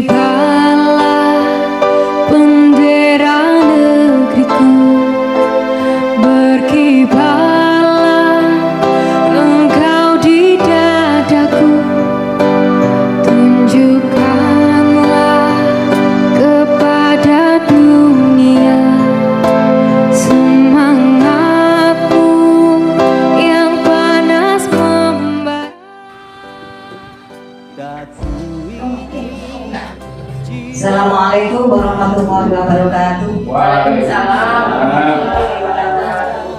Berkibarlah bendera negeriku, berkibarlah engkau di dadaku, tunjukkanlah kepada dunia semangatmu yang panas membara. Assalamualaikum warahmatullahi wabarakatuh. Waalaikumsalam.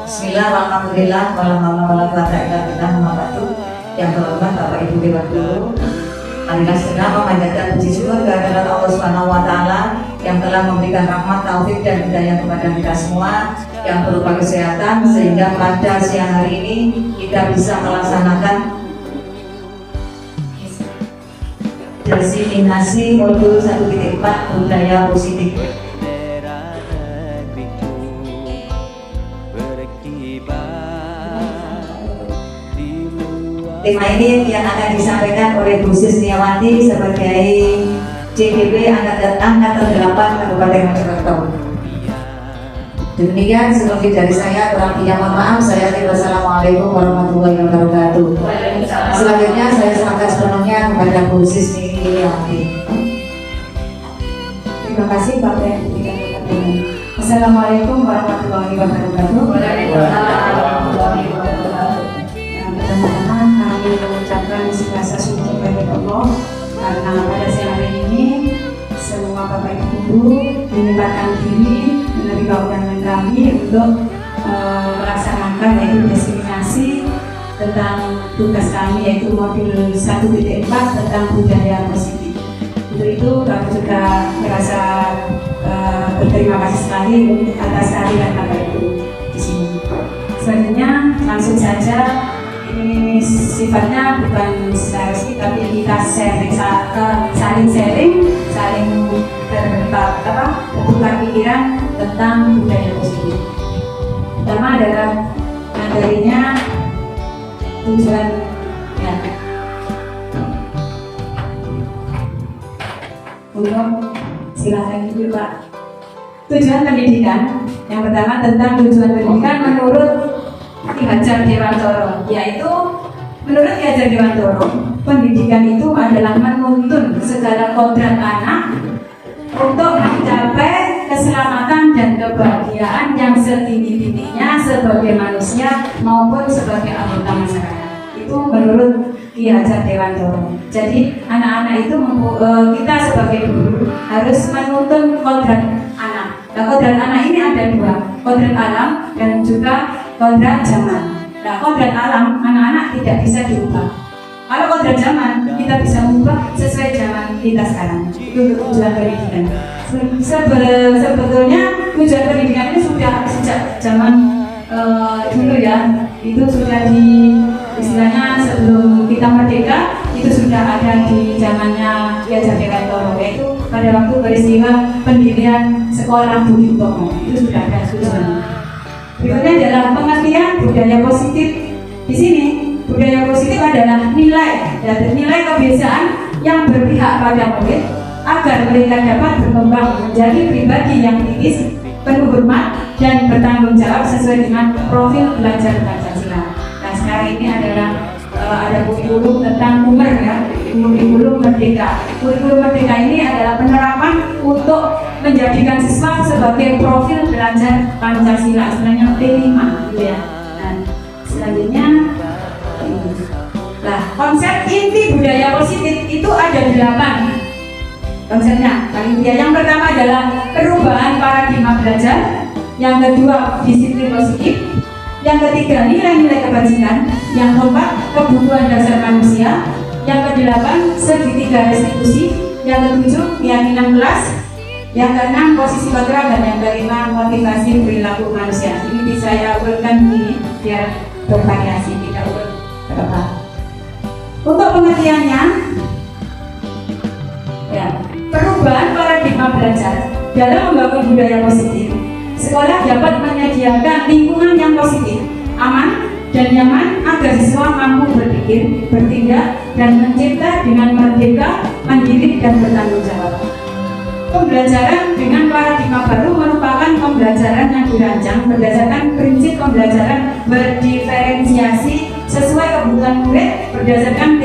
Bismillah, alhamdulillah, wala quwata illa billah, wabarakatuh. Yang terhormat Bapak Ibu Dewan Guru, marilah segera memanjatkan puji syukur kehadirat Allah Subhanahu wa Ta'ala yang telah memberikan rahmat, taufik dan hidayah kepada kita semua yang berupa kesehatan, sehingga pada siang hari ini kita bisa melaksanakan diseminasi modul 1.4 budaya positif. Tema ini yang akan disampaikan oleh Bu Sisniawati sebagai CGP Angkatan 8 Kabupaten Mojokerto. Demikian sebelum dari saya, kurang lebihnya mohon maaf. Saya wassalamualaikum warahmatullahi wabarakatuh. Selanjutnya saya serahkan sepenuhnya kepada Bu Sisniawati. Terima kasih Pak Ben. Assalamualaikum warahmatullahi wabarakatuh. Pertama-tama kami mengucapkan rasa syukur kepada Allah karena pada siang hari ini semua Bapak Ibu Guru menyempatkan diri menerima undangan kami untuk melaksanakan yaitu diseminasi tentang tugas kami yaitu modul 1.4 tentang budaya positif. Untuk itu kami juga merasa berterima kasih sekali atas kehadiran Bapak Ibu di sini. Selanjutnya langsung saja, ini sifatnya bukan secara resmi tapi kita saling sharing, saling bertukar pikiran tentang budaya positif. Pertama adalah materinya tujuan ya. Untuk silahkan dulu Pak. Tujuan pendidikan yang pertama tentang tujuan pendidikan menurut Ki Hajar Dewantoro, yaitu menurut Ki Hajar Dewantoro, pendidikan itu adalah menuntun segala kodrat anak untuk mencapai keselamatan dan kebahagiaan yang setinggi-tingginya sebagai manusia maupun sebagai anggota masyarakat. Itu menurut Ki Hajar Dewantoro. Jadi anak-anak itu kita sebagai guru harus menuntun kodrat anak. Nah, kodrat anak ini ada dua, kodrat alam dan juga kodrat zaman. Nah, kodrat alam anak-anak tidak bisa diubah. Kalau kodrat zaman kita bisa mengubah sesuai zaman kita sekarang. Itu tujuan pendidikan. Sebetulnya tujuan pendidikan itu sudah sejak zaman dulu ya. Itu sudah di istilahnya sebelum kita merdeka itu sudah ada di zamannya Ki Hajar Dewantoro, yaitu pada waktu peristiwa pendirian sekolah Budi Utomo itu sudah ada tujuannya. Berikutnya adalah pengertian budaya positif. Di sini budaya positif adalah nilai kebiasaan yang berpihak pada murid agar mereka dapat berkembang menjadi pribadi yang kritis, penuh hormat dan bertanggung jawab sesuai dengan profil belajar Pancasila. Nah, sekarang ini adalah ada kurikulum tentang UMER ya, kurikulum merdeka. Kurikulum merdeka ini adalah penerapan untuk menjadikan siswa sebagai profil belajar Pancasila, istilahnya P5 gitu ya. Nah, selanjutnya konsep inti budaya positif itu ada 8 konsepnya. Yang pertama adalah perubahan paradigma belajar, yang kedua disiplin positif, yang ketiga nilai-nilai kebajikan, yang keempat kebutuhan dasar manusia, yang kedelapan segitiga restitusi, yang ketujuh keyakinan kelas, yang keenam posisi kontrol, dan yang kelima motivasi perilaku manusia. Ini bisa saya urutkan ini biar bervariasi, tidak urut berapa. Untuk pengertiannya, ya, perubahan paradigma belajar dalam membangun budaya positif. Sekolah dapat menyediakan lingkungan yang positif, aman, dan nyaman agar siswa mampu berpikir, bertindak, dan mencipta dengan merdeka, mandiri, dan bertanggung jawab. Pembelajaran dengan paradigma baru merupakan pembelajaran yang dirancang berdasarkan prinsip pembelajaran berdiferensiasi sesuai kebutuhan murid berdasarkan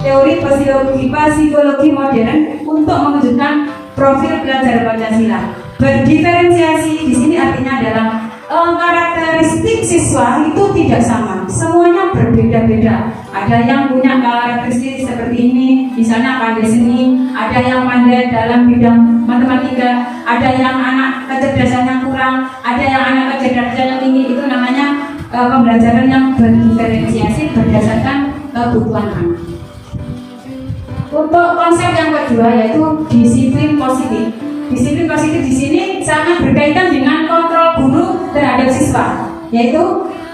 teori psikologi modern untuk mewujudkan profil pelajar Pancasila. Berdiferensiasi di sini artinya adalah karakteristik siswa itu tidak sama, semuanya berbeda-beda. Ada yang punya karakteristik seperti ini, misalnya pandai seni, ada yang pandai dalam bidang matematika, ada yang anak kecerdasannya kurang, ada yang anak kecerdasannya tinggi. Itu namanya pembelajaran yang berdiferensiasi berdasarkan kebutuhan anak. Untuk konsep yang kedua yaitu disiplin positif. Disiplin positif di sini sangat berkaitan dengan kontrol guru terhadap siswa, yaitu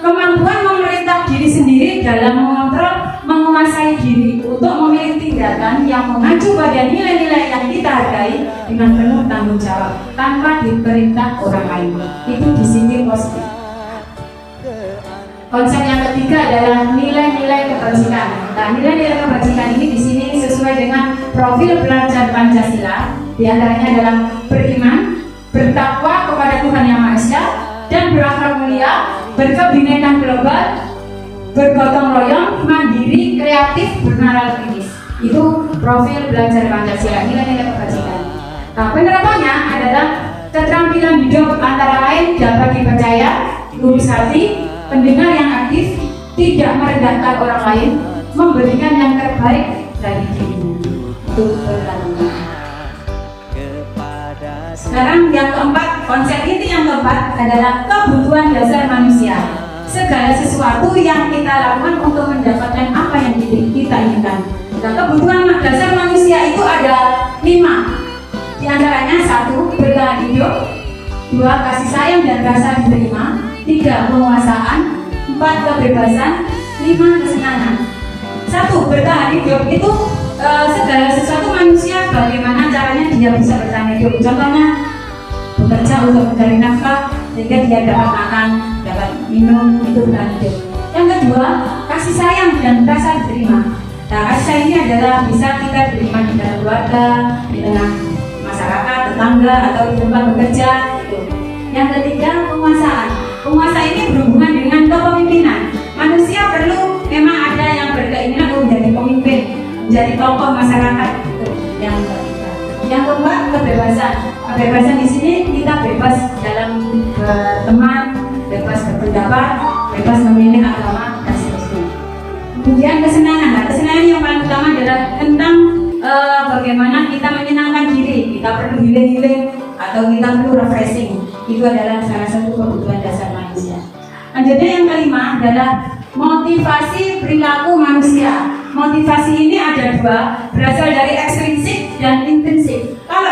kemampuan memerintah diri sendiri dalam mengontrol, menguasai diri untuk memilih tindakan yang mengacu pada nilai-nilai yang kita hargai dengan penuh tanggung jawab tanpa diperintah orang lain. Itu disiplin positif. Konsep yang ketiga adalah nilai-nilai kebajikan. Nah, nilai-nilai kebajikan ini di sini sesuai dengan profil pelajar Pancasila. Di antaranya adalah beriman, bertakwa kepada Tuhan Yang Maha Esa, dan berakhlak mulia, berkebinekaan global, bergotong royong, mandiri, kreatif, bernalar kritis. Itu profil belajar Pancasila, nilai-nilai kebajikan. Nah, penerapannya adalah keterampilan hidup antara lain dapat dipercaya, lurus hati, pendengar yang aktif, tidak merendahkan orang lain, memberikan yang terbaik dari dirinya. Itu penerapannya. Sekarang yang keempat, konsep inti yang keempat adalah kebutuhan dasar manusia. Segala sesuatu yang kita lakukan untuk mendapatkan apa yang kita inginkan. Nah, kebutuhan dasar manusia itu ada 5. Di antaranya 1, bertahan hidup, 2, kasih sayang dan rasa diterima, 3, penguasaan, 4, kebebasan, 5, kesenangan. 1, bertahan hidup itu segala sesuatu manusia bagaimana caranya dia bisa bertahan hidup. Contohnya bekerja untuk mencari nafkah sehingga dia dapat makan, dapat minum, itu bertahan hidup. Yang kedua, kasih sayang dan rasa diterima. Nah, kasih sayang ini adalah bisa kita diterima di dalam keluarga, di tengah masyarakat, tetangga, atau di tempat bekerja. Gitu. Yang ketiga, penguasaan. Penguasaan ini berhubungan dengan kepemimpinan. Manusia perlu memang ada yang berkeinginan untuk menjadi pemimpin, menjadi tokoh masyarakat. Itu yang ketiga. Yang keempat, kebebasan. Kebebasan di sini kita bebas dalam berteman, bebas berpendapat, bebas memilih agama dan seterusnya. Kemudian kesenangan. Nah, kesenangan yang paling utama adalah tentang bagaimana kita menyenangkan diri. Kita perlu healing atau kita perlu refreshing. Itu adalah salah satu kebutuhan dasar manusia. Lanjutnya yang kelima adalah motivasi perilaku manusia. Motivasi ini ada 2, berasal dari ekstrinsik dan intrinsik. Kalau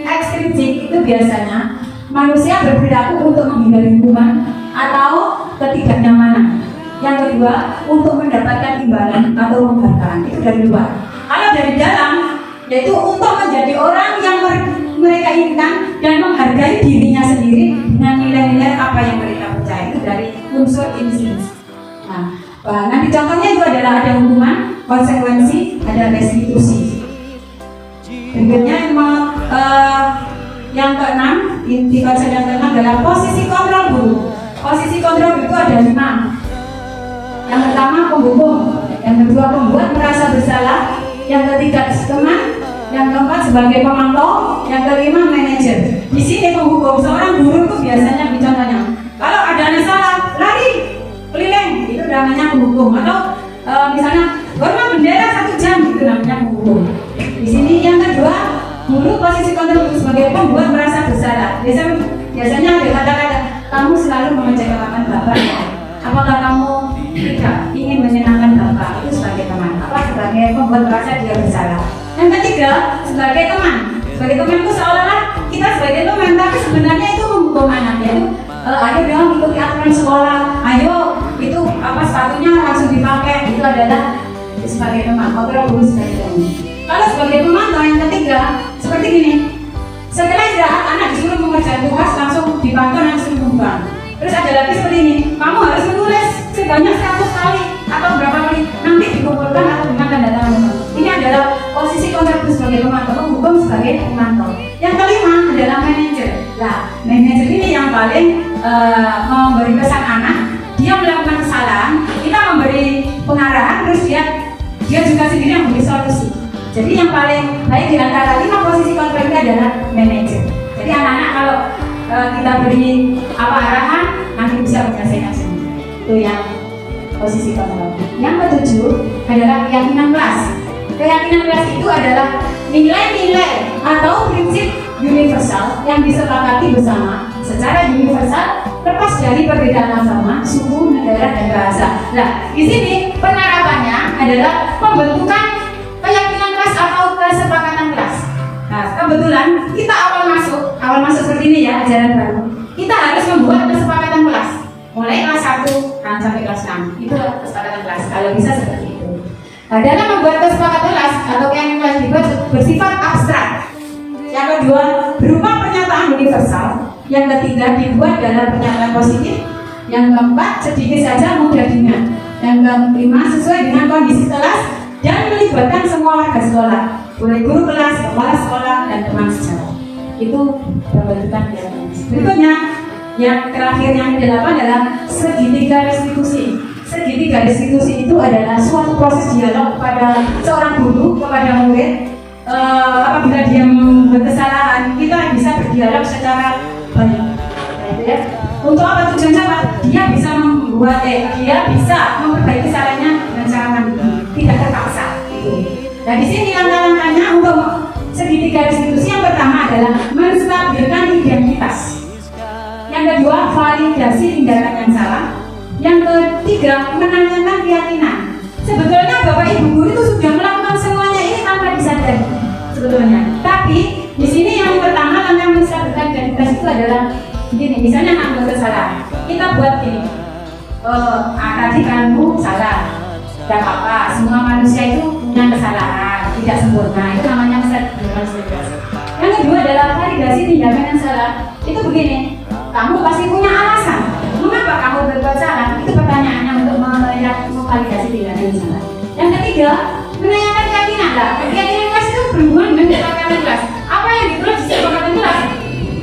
ekstrinsik itu biasanya manusia berperilaku untuk menghindari hukuman atau ketidaknyamanan. Yang kedua, untuk mendapatkan imbalan atau penghargaan. Itu dari luar. Kalau dari dalam, yaitu untuk menjadi orang yang mereka inginkan dan menghargai dirinya sendiri dengan nilai-nilai apa yang mereka percaya. Itu dari unsur intrinsik. Nah, nanti contohnya itu adalah ada hukuman, konsekuensi, ada restitusi. Berikutnya yang keenam, inti konsep yang keenam adalah posisi kontrol guru. Posisi kontrol itu ada 5. Yang pertama penghukum, yang kedua pembuat merasa bersalah, yang ketiga teman, yang keempat sebagai pemantau, yang kelima manajer. Di sini penghukum, seorang guru itu biasanya contohnya, kalau ada anak salah, lari, keliling, itu namanya penghukum. Atau misalnya hormat bendera 1 jam, itu namanya penghukum. Di sini yang kedua, guru posisi kontrol sebagai pembuat merasa bersalah. Biasanya ada kata-kata, kamu selalu mengecewakan bapak. Apakah kamu tidak ingin menyenangkan bapak? Itu sebagai teman. Apa sebagai pembuat merasa dia bersalah. Yang ketiga, sebagai teman. Sebagai teman itu seolah-olah kita sebagai teman, tapi sebenarnya itu menghukum anak. Yaitu, ayo dong ikuti aturan sekolah. Ayo, itu apa sepatunya langsung dipakai. Itu adalah sebagai teman. Kontrol guru sebagai teman. Kalau sebagai pemantau yang ketiga, seperti gini. Setelah istirahat, anak disuruh mengerjakan tugas langsung dipantau dan disuruh membuang. Terus ada lagi seperti ini, kamu harus menulis sebanyak 100 kali atau berapa kali nanti dikumpulkan atau dengan tanda tangan pemantau. Ini adalah posisi kontraktor sebagai pemantau, hukum sebagai pemantau. Yang kelima adalah manajer. Nah, manajer ini yang paling memberi pesan anak. Dia melakukan kesalahan, kita memberi pengarahan, terus dia juga sendiri yang memberi solusi. Jadi yang paling baik di antara 5 posisi kontrak ini adalah manajer. Jadi anak-anak kalau kita beri arahan, nanti bisa menyelesaikan sendiri. Itu yang posisi kontrak. Yang ketujuh adalah keyakinan kelas. Keyakinan kelas itu adalah nilai-nilai atau prinsip universal yang disepakati bersama secara universal, lepas dari perbedaan agama, suku, negara, dan bahasa. Nah, di sini penerapannya adalah pembentukan keyakinan kelas atau kesepakatan kelas. Nah, kebetulan kita awal masuk seperti ini ya, ajaran baru. Kita harus membuat kesepakatan kelas. Mulai kelas 1 sampai kelas 6. Itu kesepakatan kelas. Kalau bisa seperti itu. Nah, dalam membuat kesepakatan kelas atau keyakinan kelas dibuat bersifat abstrak. Yang kedua, berupa pernyataan universal. Yang ketiga, dibuat dalam pernyataan positif. Yang keempat, sedikit saja mudah diingat. Yang kelima, sesuai dengan kondisi kelas dan melibatkan semua warga sekolah, mulai guru kelas, kepala sekolah, dan teman sejawat. Itu pembentukan keyakinan. Berikutnya, yang terakhir yang ke-8 adalah segitiga restitusi. Segitiga restitusi itu adalah suatu proses dialog kepada seorang guru kepada murid. Apabila dia membuat kesalahan, kita bisa berdialog secara baik. Ya. Untuk apa tujuannya apa? Dia bisa membuat, dia bisa memperbaiki kesalahannya dengan cara mandiri, tidak terpaksa. Gitu. Nah, di sini langkah-langkahnya untuk segitiga restitusi yang pertama adalah menstabilkan identitas. Yang kedua, validasi tindakan yang salah. Yang ketiga, menanyakan keyakinan. Sebetulnya Bapak Ibu guru itu sudah melakukan semuanya ini tanpa disadari sebetulnya. Tapi di sini yang pertama langkah menstabilkan identitas itu adalah begini. Misalnya anak buat kesalahan, kita buat ini. Tadi kamu salah. Tidak apa-apa. Semua manusia itu punya kesalahan, tidak sempurna. Itu namanya menstabilkan identitas. Yang kedua adalah validasi tindakan yang salah. Itu begini. Kamu pasti punya alasan. Mengapa kamu berbuat salah? Itu pertanyaannya untuk memvalidasi tindakan yang salah. Yang ketiga, menanyakan keyakinan. Keyakinan kelas itu berhubungan dengan kesepakatan kelas. Apa yang ditulis di kesepakatan kelas?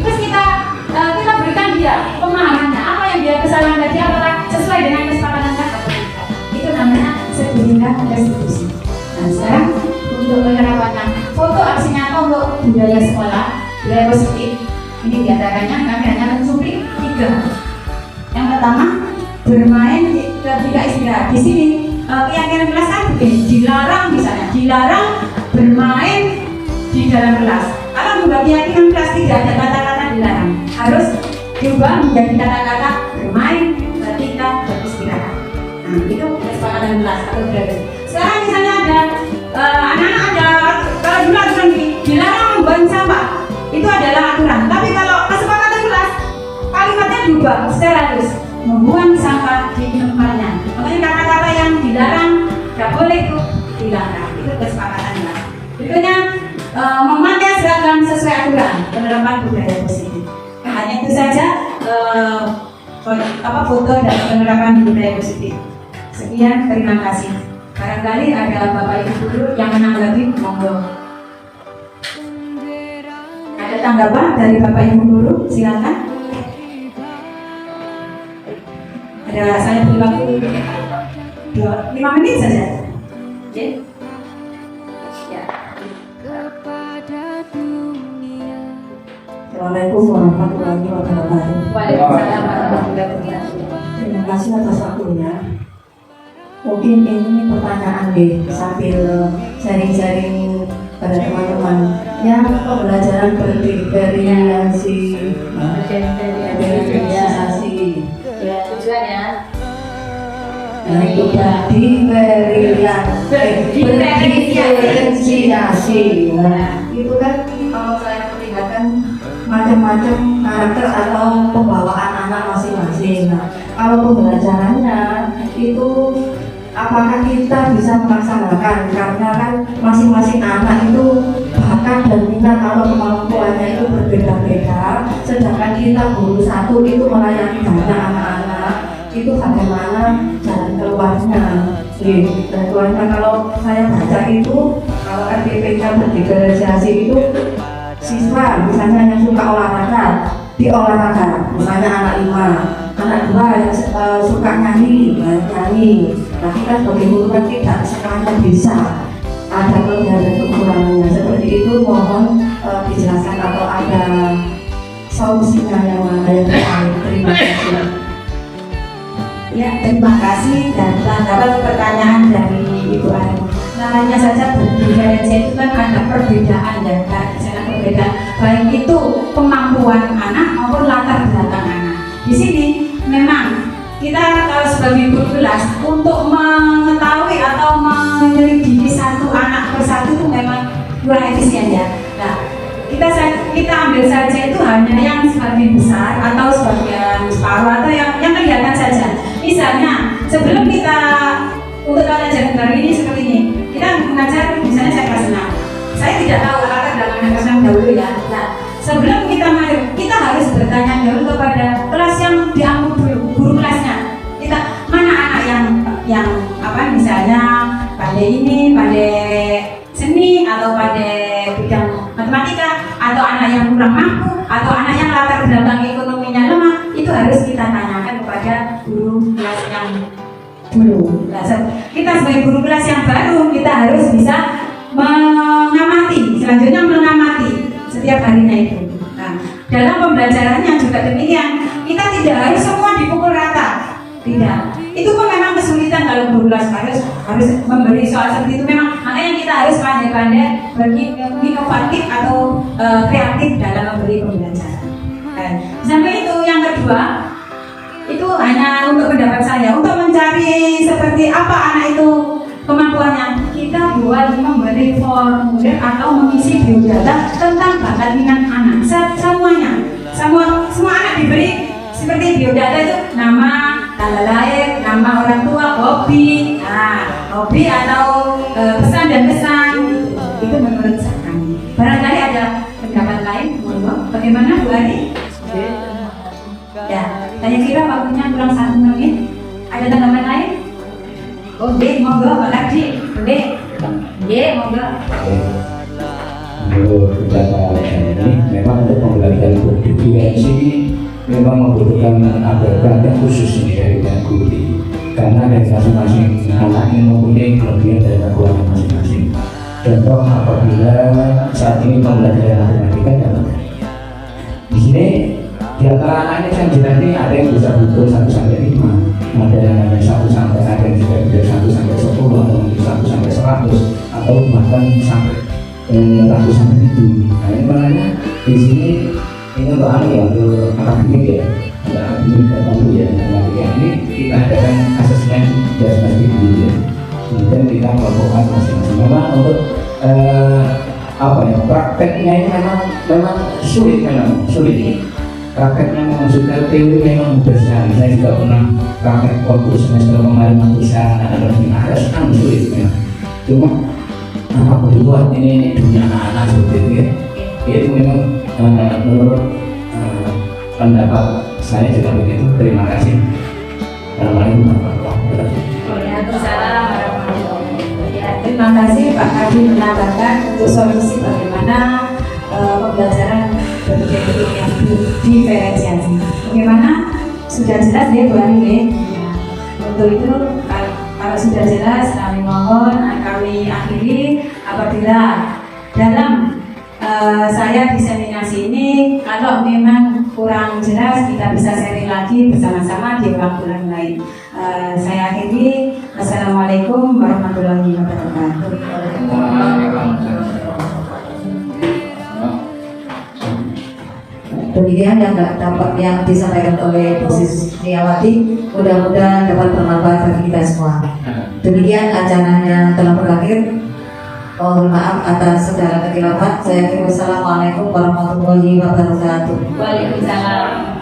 Terus kita berikan dia pemahamannya. Apa yang dia kesalahan tadi, apakah sesuai dengan kesepakatan kelas atau tidak? Itu namanya segitiga restitusi. Nah, sekarang untuk penerapan foto aksi nyata untuk budaya sekolah, budaya positif. Ini diantaranya kami hanya mencuri 3. Yang pertama, bermain ketika istirahat. Di sini keyakinan kelas kan begini, dilarang bermain di dalam kelas. Kalau membuat keyakinan kelas tidak ada kata-kata dilarang, harus diubah menjadi kata-kata bermain ketika beristirahat. Nah, itu kesepakatan kelas atau berada. Sekarang misalnya ada anak-anak ada, kalau dulu aturan ini dilarang membuang sampah. Itu adalah aturan. Tapi kalau kesepakatan kelas, kalimatnya diubah secara halus, membuang sampah di tempatnya. Makanya kata-kata yang dilarang, tidak boleh itu dilarang. Itu kesepakatan kelas. Berikutnya, memakai seragam sesuai aturan, penerapan budaya positif. Hanya itu saja foto dan penerapan budaya positif. Sekian, terima kasih. Barangkali ada Bapak Ibu guru yang menanggapi, monggo. Ada tanggapan dari Bapak Ibu guru, silakan. Ada, saya beri waktu 5 menit saja. Oke. Ya. Assalamualaikum warahmatullahi wabarakatuh. Waalaikumsalam warahmatullahi wabarakatuh. Terima kasih atas waktunya. Mungkin ini pertanyaan deh sambil sharing-sharing pada teman-teman yang pembelajaran berdifferensiasi. Tujuannya Itu berdifferensiasi. Nah, itu kan kalau saya perlihatkan macam-macam karakter atau pembawaan anak masing-masing. Nah, kalau pembelajarannya itu apakah kita bisa melaksanakan, karena kan masing-masing anak itu bakat dan minat kalau kemampuannya itu berbeda-beda, sedangkan kita guru satu itu melayani banyak anak-anak, itu bagaimana keluarnya. Keluarnya kalau saya baca itu, kalau RPPK berdifferensiasi itu siswa misalnya yang suka olahraga di olahraga, misalnya anak 5, anak 2 yang suka nyanyi. Nah kita sebagai guru kan tidak semuanya bisa, ada kelebihan dan kekurangannya. Seperti itu mohon dijelaskan atau ada solusinya yang mana yang terbaik. Terima kasih. Ya, terima kasih dan tanggapan pertanyaan dari Ibu Ani. Namanya saja berdifferensiasi itu kan ada perbedaan ya, Kak. Misalnya perbedaan baik itu kemampuan anak maupun latar belakang anak. Di sini memang kita kalau sebagai guru kelas untuk mengetahui atau menyelidiki satu anak persatu itu memang kurang efisien ya. Nah, kita ambil saja itu hanya yang sebagian besar atau sebagian separuh atau yang kelihatan saja. Misalnya sebelum kita untuk pelajaran baru ini seperti ini, kita mengajar misalnya saya kelas 6. Saya tidak tahu latar belakang kelas 6 dahulu ya. Nah, sebelum kita masuk, kita harus bertanya dahulu kepada kelas yang diambil dulu, guru kelasnya. Kita mana anak yang apa misalnya pandai ini, pandai seni atau pandai bidang matematika, atau anak yang kurang mampu, atau anak yang latar belakang ekonominya lemah, itu harus kita tanyakan kepada guru kelas yang dulu. Nah, kita sebagai guru kelas yang baru, kita harus bisa mengamati, selanjutnya mengamati setiap harinya itu. Nah, dalam pembelajarannya juga demikian, kita tidak harus semua dipukul rata, tidak. Itu pun memang kesulitan kalau guru kelas harus memberi soal seperti itu. Memang makanya kita harus pandai-pandai inovatif atau kreatif dalam memberi pembelajaran. Sampai itu yang kedua, itu hanya untuk pendapat saya, untuk mencari seperti apa anak itu kemampuannya. Kita buat memberi formulir atau mengisi biodata tentang bakat minat anak. Semuanya, semua anak diberi seperti biodata itu nama, tanggal lahir, nama orang tua, hobi, hobi atau pesan dan pesan. Itu menurut saya. Barangkali ada pendapat lain, bagaimana Bu Ari? Ya, saya kira waktunya kurang 1 menit. Ada tanggapan lain? Oh, monggo, Pak Ladi. Monggo. Menurut data ini memang untuk pembelajaran berdifferensi memang membutuhkan ada perhatian khusus ini dari guru, karena dari masing-masing anak ini mempunyai kelebihan dan kekurangan masing-masing. Contoh apabila saat ini pembelajaran matematika dalam di sini di antara anak ini kan jelasnya ada yang bisa butuh 1 sampai 5, ada yang 1 sampai, ada yang juga bisa 1 sampai 10, atau 1 sampai 100, atau bahkan sampai ratusan ribu. Nah ini makanya di sini ini untuk anak ya, untuk akademik ya, untuk akademik tertentu ya, matematika ini kita adakan asesmen dari masing dulu ya. Kemudian kita melakukan masing-masing. Memang untuk apa ya, prakteknya ini memang sulit, prakteknya maksudnya teori memang mudah sekali. Saya juga pernah praktek waktu semester kemarin bisa ada sangat sulit memang. Cuma apa boleh buat, ini dunia anak-anak seperti itu ya. Itu memang menurut pendapat saya juga begitu. Terima kasih. Assalamualaikum warahmatullahi wabarakatuh. Waalaikumsalam warahmatullahi wabarakatuh. Terima kasih Pak Hadi menambahkan untuk solusi bagaimana pembelajaran berdifferensiasi. Bagaimana? Sudah jelas ya Bu Ani? Untuk itu kalau sudah jelas kami mohon kami akhiri. Apabila dalam saya diseminasi ini kalau memang kurang jelas kita bisa sharing lagi bersama-sama di bulan lain. Saya akhiri. Assalamualaikum warahmatullahi wabarakatuh. Demikian yang disampaikan oleh Bu Sisniawati, mudah-mudahan dapat bermanfaat bagi kita semua. Demikian acara yang telah berakhir. Mohon maaf atas segala kekhilafan. Saya kira wassalamualaikum warahmatullahi wabarakatuh. Waalaikumsalam.